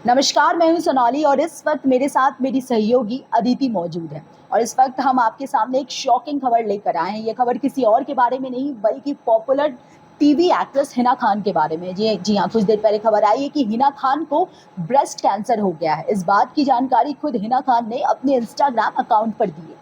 नमस्कार, मैं हूं सोनाली और इस वक्त मेरे साथ मेरी सहयोगी अदिति मौजूद है। और इस वक्त हम आपके सामने एक शॉकिंग खबर लेकर आए हैं। ये खबर किसी और के बारे में नहीं बल्कि popular TV actress Hina Khan के बारे में। जी हाँ, कुछ देर पहले खबर आई है कि हिना खान को ब्रेस्ट कैंसर हो गया है। इस बात की जानकारी खुद हिना खान ने अपने इंस्टाग्राम अकाउंट पर दी है।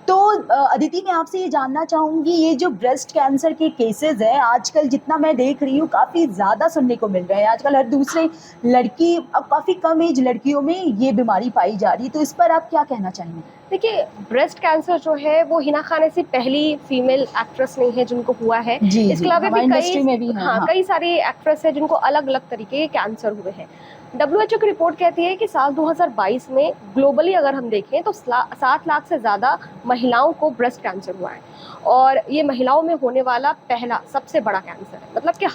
तो अदिति, मैं आपसे ये जानना चाहूंगी, ये जो ब्रेस्ट कैंसर के केसेस हैं आजकल जितना मैं देख रही हूँ काफ़ी ज़्यादा सुनने को मिल रहे हैं। आजकल हर दूसरे लड़की, अब काफ़ी कम एज लड़कियों में ये बीमारी पाई जा रही है, तो इस पर आप क्या कहना चाहेंगे? देखिए, ब्रेस्ट कैंसर जो है वो हिना खान ऐसी पहली फीमेल एक्ट्रेस नहीं है जिनको हुआ है। इसके अलावा भी इंडस्ट्री में भी कई सारी एक्ट्रेस है जिनको अलग अलग तरीके के कैंसर हुए हैं। WHO की रिपोर्ट कहती है कि साल 2022 में ग्लोबली अगर हम देखें तो 7 लाख से ज़्यादा महिलाओं को ब्रेस्ट कैंसर हुआ है और ये महिलाओं में होने वाला पहला सबसे बड़ा कैंसर है। मतलब कि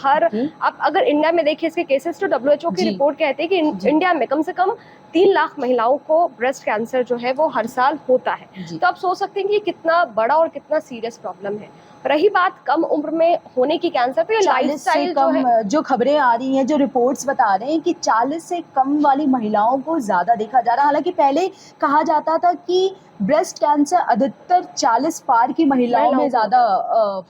आप अगर इंडिया में देखें इसके केसेस, तो WHO की रिपोर्ट कहती है कि इंडिया में कम से कम 3 लाख महिलाओं को ब्रेस्ट कैंसर जो है वो हर साल होता है। तो आप सोच सकते हैं कि कितना बड़ा और कितना सीरियस प्रॉब्लम है। रही बात कम उम्र में होने की कैंसर, तो ये लाइफस्टाइल जो है, जो खबरें आ रही हैं, जो रिपोर्ट्स बता रहे हैं कि 40 से कम वाली महिलाओं को ज़्यादा देखा जा रहा है। हालांकि पहले कहा जाता था कि ब्रेस्ट कैंसर अधिकतर 40 पार की महिलाओं में ज़्यादा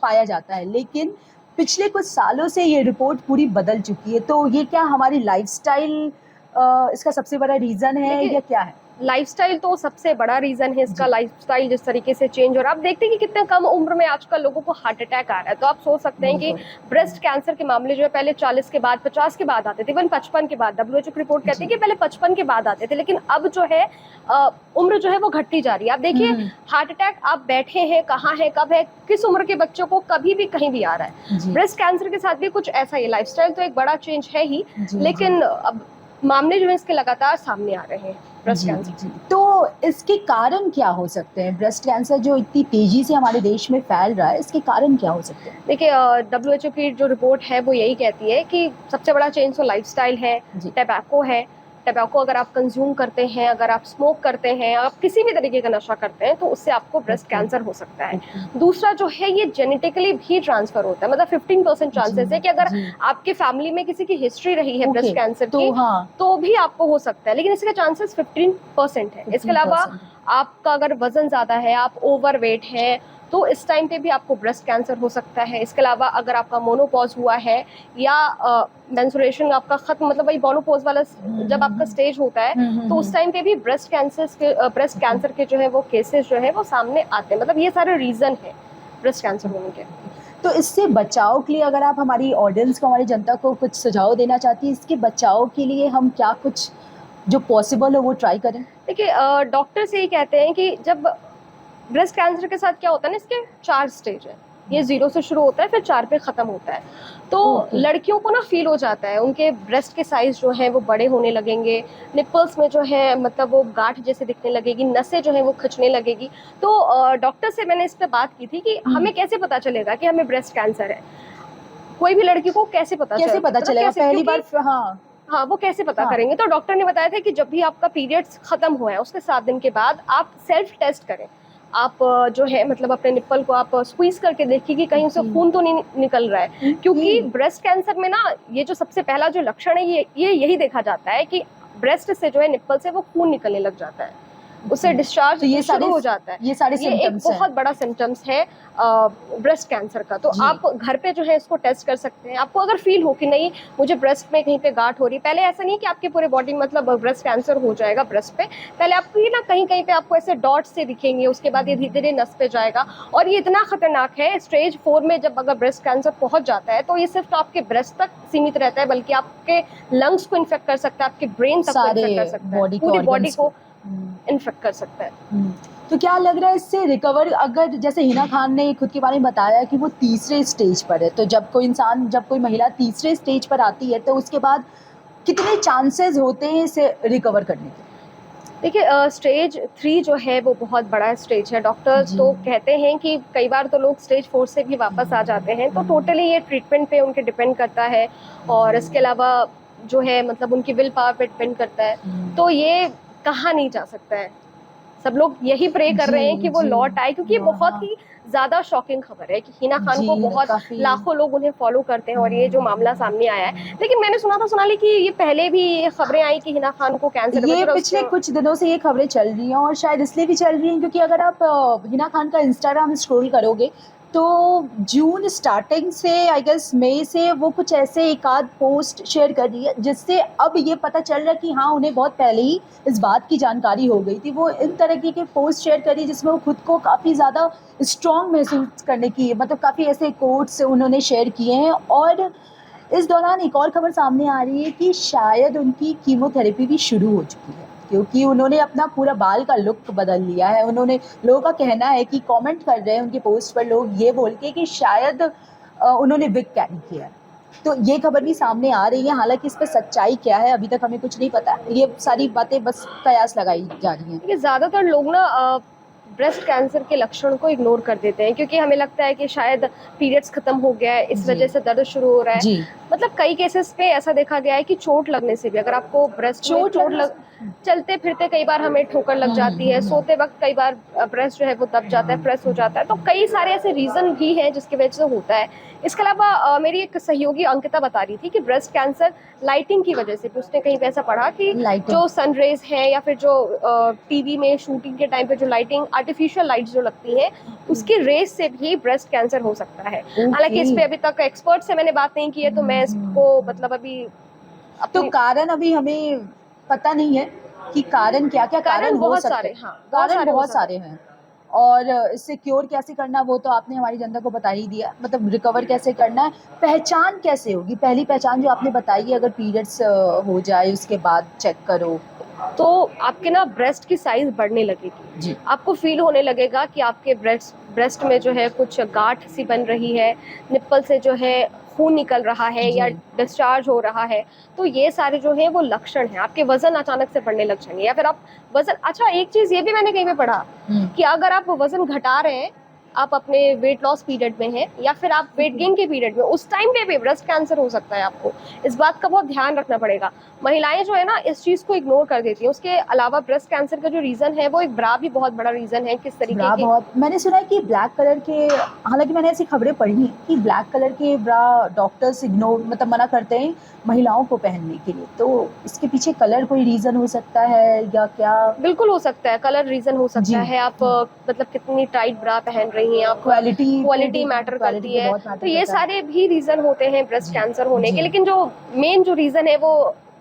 पाया जाता है, लेकिन पिछले कुछ सालों से ये रिपोर्ट पूरी बदल चुकी है। तो ये क्या हमारी लाइफस्टाइल इसका सबसे बड़ा रीज़न है या क्या है? लाइफस्टाइल तो सबसे बड़ा रीजन है इसका। लाइफस्टाइल जिस तरीके से चेंज, और आप देखते हैं कि कितने कम उम्र में आजकल लोगों को हार्ट अटैक आ रहा है। तो आप सोच सकते हैं कि ब्रेस्ट कैंसर के मामले जो है पहले 40 के बाद, 50 के बाद आते थे, इवन 55 के बाद। WHO की रिपोर्ट कहती है कि पहले 55 के बाद आते थे, लेकिन अब जो है उम्र जो है वो घटती जा रही है। आप देखिए, हार्ट अटैक आप बैठे हैं, कहाँ है, कब है, किस उम्र के बच्चों को कभी भी कहीं भी आ रहा है। ब्रेस्ट कैंसर के साथ भी कुछ ऐसा ही। लाइफस्टाइल तो एक बड़ा चेंज है ही, लेकिन अब मामले जो है इसके लगातार सामने आ रहे हैं ब्रेस्ट कैंसर। तो इसके कारण क्या हो सकते हैं? ब्रेस्ट कैंसर जो इतनी तेजी से हमारे देश में फैल रहा है, इसके कारण क्या हो सकते हैं? देखिए, WHO की जो रिपोर्ट है वो यही कहती है कि सबसे बड़ा चेंज तो लाइफस्टाइल है, टबैको है। टबैको अगर आप कंज्यूम करते हैं, अगर आप स्मोक करते हैं, आप किसी भी तरीके का नशा करते हैं, तो उससे आपको ब्रेस्ट कैंसर हो सकता है। दूसरा जो है, ये जेनेटिकली भी ट्रांसफर होता है। मतलब 15% चांसेस है कि अगर आपके फैमिली में किसी की हिस्ट्री रही है ब्रेस्ट कैंसर की, तो भी आपको हो सकता है, लेकिन इसके चांसेस 15% है। इसके अलावा आपका अगर वजन ज्यादा है, आप ओवरवेट है, तो इस टाइम पे भी आपको ब्रेस्ट कैंसर हो सकता है। इसके अलावा अगर आपका मोनोपॉज हुआ है या मेंस्ट्रुएशन आपका खत्म, मतलब वही मोनोपॉज वाला जब आपका स्टेज होता है, तो उस टाइम पे भी ब्रेस्ट कैंसर के जो है वो केसेस जो है वो सामने आते हैं। मतलब ये सारे रीजन है ब्रेस्ट कैंसर होने के। तो इससे बचाव के लिए अगर आप हमारी ऑडियंस को, हमारी जनता को कुछ सुझाव देना चाहती है, इसके बचाव के लिए हम क्या कुछ जो पॉसिबल हो वो ट्राई करें? देखिए, डॉक्टर्स यही कहते हैं कि जब ब्रेस्ट कैंसर के साथ क्या होता है ना, इसके 4 स्टेज है। ये 0 से शुरू होता है, फिर 4 पे खत्म होता है। तो लड़कियों को ना फील हो जाता है, उनके ब्रेस्ट के साइज जो है वो बड़े होने लगेंगे, निपल्स में जो है मतलब वो गांठ जैसे दिखने लगेगी, नसें जो है वो खिंचने लगेगी। तो डॉक्टर से मैंने इस पे बात की थी कि हमें कैसे पता चलेगा कि हमें ब्रेस्ट कैंसर है। कोई भी लड़की को कैसे पता चलेगा पहली बार? हाँ, वो कैसे पता करेंगे? तो डॉक्टर ने बताया था कि जब भी आपका पीरियड्स खत्म हुआ है उसके 7 दिन के बाद आप सेल्फ टेस्ट करें। आप जो है मतलब अपने निप्पल को आप स्क्वीज करके देखिए कि कहीं उसे खून तो नहीं निकल रहा है। क्योंकि ब्रेस्ट कैंसर में ना ये जो सबसे पहला जो लक्षण है ये यही देखा जाता है कि ब्रेस्ट से जो है निप्पल से वो खून निकलने लग जाता है, उससे डिस्चार्ज तो ये शुरू हो जाता है। ये सारे एक बहुत बड़ा सिम्टम्स है ब्रेस्ट कैंसर का। तो आप घर पे जो है इसको टेस्ट कर सकते हैं। आपको अगर फील हो कि नहीं मुझे ब्रेस्ट में कहीं पे गांठ हो रही है, पहले ऐसा नहीं कि आपके पूरे बॉडी मतलब ब्रेस्ट कैंसर हो जाएगा ब्रेस्ट पे, पहले आपको ना कहीं कहीं पे आपको ऐसे डॉट से दिखेंगे, उसके बाद ये धीरे धीरे नस पे जाएगा। और ये इतना खतरनाक है, स्टेज 4 में जब अगर ब्रेस्ट कैंसर पहुंच जाता है तो ये सिर्फ आपके ब्रेस्ट तक सीमित रहता है, बल्कि आपके लंग्स को इन्फेक्ट कर सकता है, आपके ब्रेन तक को इन्फेक्ट कर सकता है, पूरी बॉडी को इन्फेक्ट कर सकता है। तो क्या लग रहा है इससे रिकवर, अगर जैसे हिना खान ने खुद के बारे में बताया कि वो तीसरे स्टेज पर है, तो जब कोई महिला तीसरे स्टेज पर आती है तो उसके बाद कितने चांसेस होते हैं इसे रिकवर करने के? देखिए, स्टेज 3 जो है वो बहुत बड़ा स्टेज है। डॉक्टर्स तो कहते हैं कि कई बार तो लोग स्टेज 4 से भी वापस आ जाते हैं। तो टोटली ये ट्रीटमेंट पे उनके डिपेंड करता है, और इसके अलावा जो है मतलब उनकी विल पावर पे डिपेंड करता है। तो ये कहा नहीं जा सकता है। सब लोग यही प्रे कर रहे हैं कि वो लौट आए, क्योंकि ये बहुत ही ज्यादा शॉकिंग खबर है कि हिना खान जी, को बहुत लाखों लोग उन्हें फॉलो करते हैं और ये जो मामला सामने आया है। लेकिन मैंने सुना था सोनाली कि ये पहले भी खबरें आई कि हिना खान को कैंसर ये पिछले कुछ दिनों से ये खबरें चल रही हैं और शायद इसलिए भी चल रही हैं क्योंकि अगर आप हिना खान का इंस्टाग्राम स्क्रॉल करोगे तो जून स्टार्टिंग से आई गेस मई से वो कुछ ऐसे एक आध पोस्ट शेयर कर रही है जिससे अब ये पता चल रहा है कि हाँ उन्हें बहुत पहले ही इस बात की जानकारी हो गई थी। वो इन तरह के पोस्ट शेयर कर रही है जिसमें वो खुद को काफ़ी ज़्यादा स्ट्रॉन्ग महसूस करने की मतलब काफ़ी ऐसे कोट्स उन्होंने शेयर किए हैं। और इस दौरान एक और खबर सामने आ रही है कि शायद उनकी कीमोथेरेपी भी शुरू हो चुकी है क्योंकि उन्होंने अपना पूरा बाल का लुक बदल लिया है। उन्होंने लोगों का कहना है कि कमेंट कर रहे हैं उनके पोस्ट पर लोग ये बोल के कि शायद उन्होंने विग कैरी किया है। तो ये खबर भी सामने आ रही है, हालांकि इस पर सच्चाई क्या है अभी तक हमें कुछ नहीं पता। ये सारी बातें बस कयास लगाई जा रही हैं। ये ज़्यादातर लोग ना ब्रेस्ट कैंसर के लक्षण को इग्नोर कर देते हैं क्योंकि हमें लगता है कि शायद पीरियड्स खत्म हो गया है, इस वजह से दर्द शुरू हो रहा है। मतलब कई केसेस पे ऐसा देखा गया है कि चोट लगने से भी, अगर आपको ब्रेस्ट में चोट लग, चलते फिरते कई बार हमें ठोकर लग जाती है, सोते वक्त कई बार ब्रेस्ट जो है वो दब जाता है, प्रेस हो जाता है। तो कई सारे ऐसे रीजन भी हैं जिसकी वजह से होता है। इसके अलावा मेरी एक सहयोगी अंकिता बता रही थी कि ब्रेस्ट कैंसर लाइटिंग की वजह से भी, उसने कहीं पे ऐसा पढ़ा कि जो सनरेज है या फिर जो टीवी में शूटिंग के टाइम पे जो लाइटिंग आर्टिफिशियल लाइट्स जो लगती है उसकी रेस से भी ब्रेस्ट कैंसर हो सकता है। हालांकि इस पे अभी तक एक्सपर्ट से मैंने बात नहीं की है, तो मैं इसको मतलब अभी तो कारण अभी हमें पता नहीं है कि कारण क्या क्या कारण हो सकते हैं। कारण बहुत सारे हैं और इससे क्योर कैसे करना वो तो आपने हमारी जनता को बता ही दिया। मतलब रिकवर कैसे करना है, पहचान कैसे होगी, पहली पहचान जो आपने बताई है अगर पीरियड्स हो जाए उसके बाद चेक करो तो आपके ना ब्रेस्ट की साइज बढ़ने लगेगी जी। आपको फील होने लगेगा कि आपके ब्रेस्ट में जो है कुछ गांठ सी बन रही है, निप्पल से जो है खून निकल रहा है या डिस्चार्ज हो रहा है। तो ये सारे जो है वो लक्षण हैं। आपके वजन अचानक से बढ़ने लग जाएंगे या फिर आप वजन, अच्छा एक चीज ये भी मैंने कहीं पे पढ़ा कि अगर आप वजन घटा रहे हैं, आप अपने वेट लॉस पीरियड में हैं या फिर आप वेट गेन के पीरियड में, उस टाइम पे भी ब्रेस्ट कैंसर हो सकता है। आपको इस बात का बहुत ध्यान रखना पड़ेगा। महिलाएं जो है ना इस चीज को इग्नोर कर देती हैं। उसके अलावा ब्रेस्ट कैंसर का जो रीजन है वो एक ब्रा भी बहुत बड़ा रीजन है। किस तरीके के बहुत मैंने सुना है कि ब्लैक कलर के, हालांकि मैंने ऐसी खबरें पढ़ी कि ब्लैक कलर के ब्रा डॉक्टर्स इग्नोर मतलब मना करते हैं महिलाओं को पहनने के लिए। तो इसके पीछे कलर कोई रीजन हो सकता है या क्या? बिल्कुल हो सकता है, कलर रीजन हो सकता है। आप मतलब कितनी टाइट ब्रा पहन रही हैं, आप क्वालिटी मैटर करती है। तो ये सारे भी रीजन होते हैं ब्रेस्ट कैंसर होने के। लेकिन जो मेन जो रीजन है वो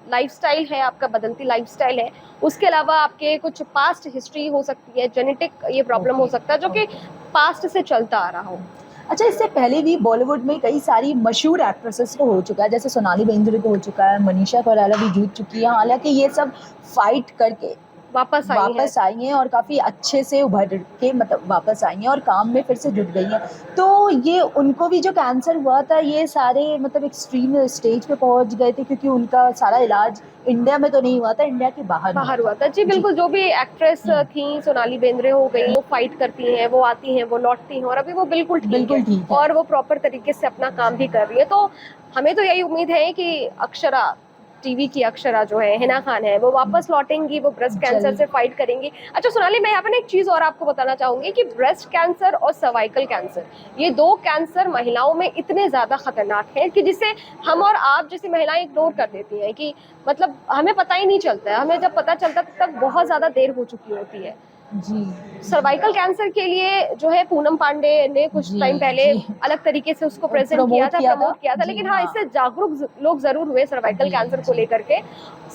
लाइफस्टाइल है, आपका बदलती लाइफस्टाइल है। उसके अलावा आपके कुछ पास्ट हिस्ट्री हो सकती है, जेनेटिक ये प्रॉब्लम हो सकता है जो कि पास्ट से चलता आ रहा हो। अच्छा, इससे पहले भी बॉलीवुड में कई सारी मशहूर एक्ट्रेसेस को हो चुका है, जैसे सोनाली बेंद्रे को हो चुका है, मनीषा कोइराला भी जुट चुकी है। हालांकि ये सब फाइट करके वापस आई हैं और काफ़ी अच्छे से उभर के मतलब वापस आई हैं और काम में फिर से जुट गई हैं। तो ये उनको भी जो कैंसर हुआ था ये सारे मतलब एक्सट्रीम स्टेज पे पहुंच गए थे क्योंकि उनका सारा इलाज इंडिया में तो नहीं हुआ था, इंडिया के बाहर हुआ था। जी बिल्कुल, जो भी एक्ट्रेस थी, सोनाली बेंद्रे हो गई, वो फाइट करती हैं, वो आती हैं, वो लौटती हैं और अभी वो बिल्कुल ठीक है और वो प्रॉपर तरीके से अपना काम भी कर रही है। तो हमें तो यही उम्मीद है कि अक्षरा, टीवी की अक्षरा जो है, हिना खान है, वो वापस लौटेंगी, वो ब्रेस्ट कैंसर से फाइट करेंगी। अच्छा सोनाली, मैं यहाँ पे एक चीज और आपको बताना चाहूंगी कि ब्रेस्ट कैंसर और सर्वाइकल कैंसर, ये दो कैंसर महिलाओं में इतने ज्यादा खतरनाक हैं कि जिसे हम और आप जैसी महिलाएं इग्नोर कर देती हैं कि मतलब हमें पता ही नहीं चलता है। हमें जब पता चलता तब बहुत ज्यादा देर हो चुकी होती है जी। सर्वाइकल कैंसर के लिए जो है पूनम पांडे ने कुछ टाइम पहले अलग तरीके से उसको प्रेजेंट किया था, प्रमोट किया था। लेकिन हाँ, इससे जागरूक लोग जरूर हुए सर्वाइकल कैंसर को लेकर के।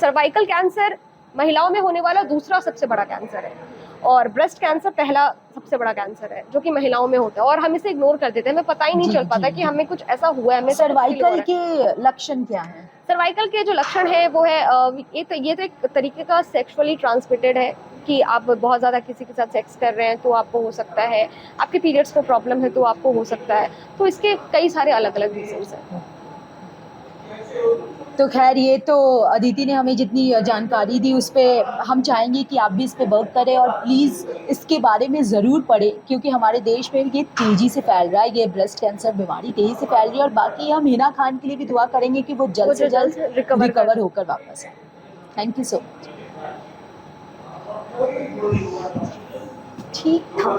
सर्वाइकल कैंसर महिलाओं में होने वाला दूसरा सबसे बड़ा कैंसर है और ब्रेस्ट कैंसर पहला सबसे बड़ा कैंसर है जो कि महिलाओं में होता है और हम इसे इग्नोर कर देते हैं। हमें पता ही नहीं चल पाता कि हमें कुछ ऐसा हुआ है। हमें सर्वाइकल के लक्षण क्या है? सर्वाइकल के जो लक्षण है वो है ये तो एक तरीके का सेक्सुअली ट्रांसमिटेड है कि आप बहुत ज़्यादा किसी के साथ सेक्स कर रहे हैं तो आपको हो सकता है, आपके पीरियड्स में प्रॉब्लम है तो आपको हो सकता है। तो इसके कई सारे अलग अलग रीजंस हैं। तो खैर, ये तो अदिति ने हमें जितनी जानकारी दी उस पर हम चाहेंगे कि आप भी इस पर वर्क करें और प्लीज़ इसके बारे में ज़रूर पढ़ें क्योंकि हमारे देश में ये तेज़ी से फैल रहा है, ये ब्रेस्ट कैंसर बीमारी तेज़ी से फैल रही है। और बाकी हम हिना खान के लिए भी दुआ करेंगे कि वो जल्द से जल्द रिकवर होकर वापस आए। Thank you so much. ठीक था।